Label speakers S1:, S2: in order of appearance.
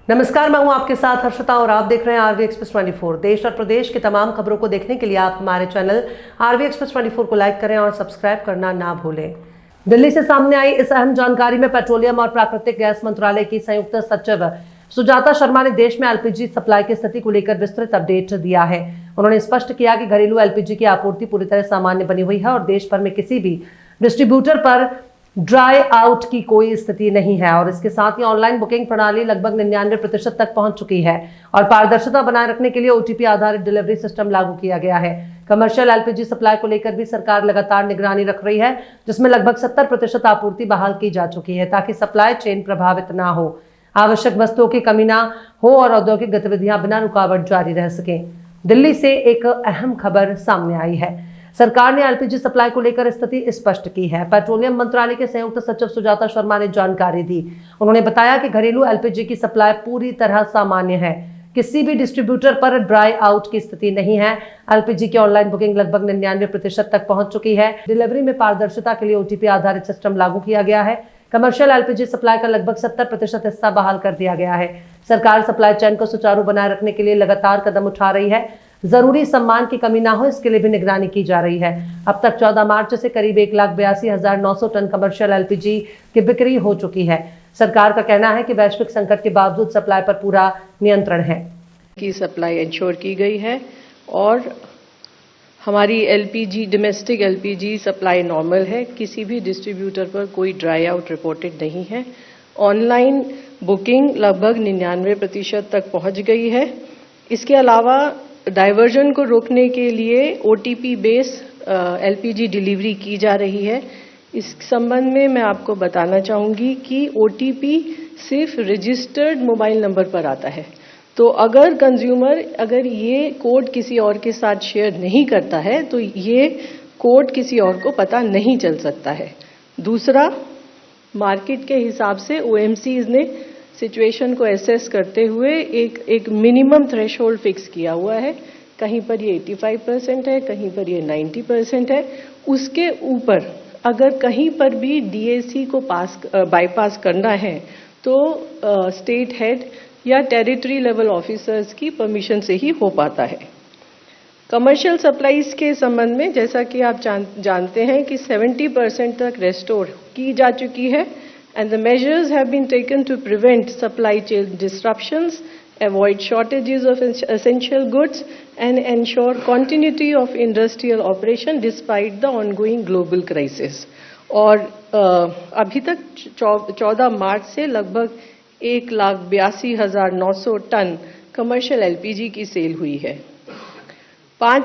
S1: नमस्कार, मैं हूं आपके साथ हर्षिता और आप देख रहे हैं आरवी एक्सप्रेस 24। देश और प्रदेश की तमाम खबरों को देखने के लिए आप हमारे चैनल आरवी एक्सप्रेस 24 को लाइक करें और सब्सक्राइब करना ना भूलें। दिल्ली से सामने आई इस अहम जानकारी में पेट्रोलियम और प्राकृतिक गैस मंत्रालय की संयुक्त सचिव सुजाता शर्मा ने देश में एलपीजी सप्लाई की स्थिति को लेकर विस्तृत अपडेट दिया है। उन्होंने स्पष्ट किया कि घरेलू एलपीजी की आपूर्ति पूरी तरह सामान्य बनी हुई है और देश भर में किसी भी डिस्ट्रीब्यूटर पर ड्राई आउट की कोई स्थिति नहीं है और इसके साथ ही ऑनलाइन बुकिंग प्रणाली लगभग 99% तक पहुंच चुकी है और पारदर्शिता बनाए रखने के लिए ओटीपी आधारित डिलीवरी सिस्टम लागू किया गया है। कमर्शियल एलपीजी सप्लाई को लेकर भी सरकार लगातार निगरानी रख रही है, जिसमें लगभग 70% आपूर्ति बहाल की जा चुकी है ताकि सप्लाई चेन प्रभावित ना हो, आवश्यक वस्तुओं की कमी ना हो और औद्योगिक गतिविधियां बिना रुकावट जारी रह सकें। दिल्ली से एक अहम खबर सामने आई है। सरकार ने एलपीजी सप्लाई को लेकर स्थिति स्पष्ट की है। पेट्रोलियम मंत्रालय के संयुक्त सचिव सुजाता शर्मा ने जानकारी दी। उन्होंने बताया कि घरेलू एलपीजी की सप्लाई पूरी तरह सामान्य है, किसी भी डिस्ट्रीब्यूटर पर ड्राई आउट की स्थिति नहीं है। एलपीजी की ऑनलाइन बुकिंग लगभग 99% तक पहुंच चुकी है। डिलीवरी में पारदर्शिता के लिए ओटीपी आधारित सिस्टम लागू किया गया है। कमर्शियल एलपीजी सप्लाई का लगभग 70% हिस्सा बहाल कर दिया गया है। सरकार सप्लाई चेन को सुचारू बनाए रखने के लिए लगातार कदम उठा रही है। जरूरी सम्मान की कमी ना हो, इसके लिए भी निगरानी की जा रही है। अब तक 14 मार्च से करीब 1,82,900 टन कमर्शियल एलपीजी की बिक्री हो चुकी है। सरकार का कहना है कि वैश्विक संकट के बावजूद सप्लाई पर पूरा नियंत्रण है।
S2: की सप्लाई इंश्योर की गई है और हमारी LPG domestic LPG supply normal है। किसी भी डिस्ट्रीब्यूटर पर कोई ड्राई आउट रिपोर्टेड नहीं है। ऑनलाइन बुकिंग लगभग 99% तक पहुंच गई है। इसके अलावा डाइवर्जन को रोकने के लिए ओटीपी बेस एलपीजी डिलीवरी की जा रही है। इस संबंध में मैं आपको बताना चाहूंगी कि ओटीपी सिर्फ रजिस्टर्ड मोबाइल नंबर पर आता है, तो अगर कंज्यूमर ये कोड किसी और के साथ शेयर नहीं करता है तो ये कोड किसी और को पता नहीं चल सकता है। दूसरा, मार्केट के हिसाब से ओएमसीज ने सिचुएशन को एसेस करते हुए एक मिनिमम थ्रेशोल्ड फिक्स किया हुआ है। कहीं पर ये 85% है, कहीं पर ये 90% है। उसके ऊपर अगर कहीं पर भी डीएसी को बाईपास करना है तो स्टेट हेड या टेरिटरी लेवल ऑफिसर्स की परमिशन से ही हो पाता है। कमर्शियल सप्लाईज के संबंध में जैसा कि आप जानते हैं कि 70% तक रेस्टोर की जा चुकी है and the measures have been taken to prevent supply chain disruptions, avoid shortages of essential goods and ensure continuity of industrial operation despite the ongoing global crisis. और अभी तक 14 मार्च से लगभग 1,82,900 टन कमर्शियल एलपीजी की सेल हुई है। 5